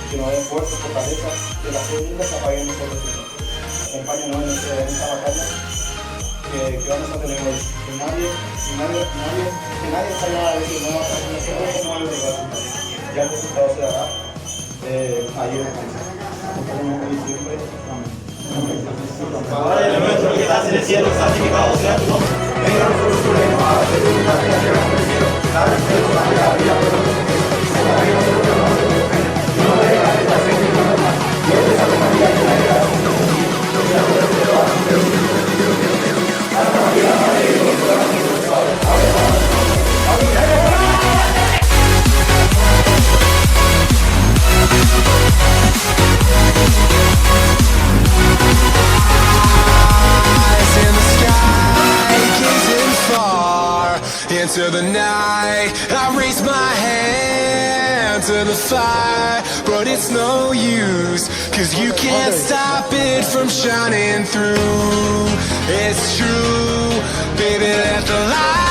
que nos den fuerza, fortaleza, que las cosas nunca se apaguen en nosotros. Acompáñanos en esta batalla que vamos a tener hoy. Que nadie salga a decir, no, nosotros no vamos a llegar a resultado. Ya el resultado se dará ahí en casa. Como hoy siempre. Amén. Padre nuestro que estás en el cielo, santificado sea tu nombre. Venga a nosotros tu reino, hágase tu voluntad en la tierra como en el cielo. Danos hoy nuestra vida, vida por nosotros. No nos dejes caer en tentación y líbranos del mal. Dios te salve María, llena eres de gracia, el Señor es contigo. Bendita tú eres entre todas las mujeres y bendito es el fruto de tu vientre, Jesús. Santa María, Madre de Dios, ruega por nosotros pecadores, ahora y en la hora de nuestra muerte. Amén. In the sky, gazing far into the night, I raise my hand to the fire, but it's no use, 'cause you can't stop it from shining through. It's true, baby, let the light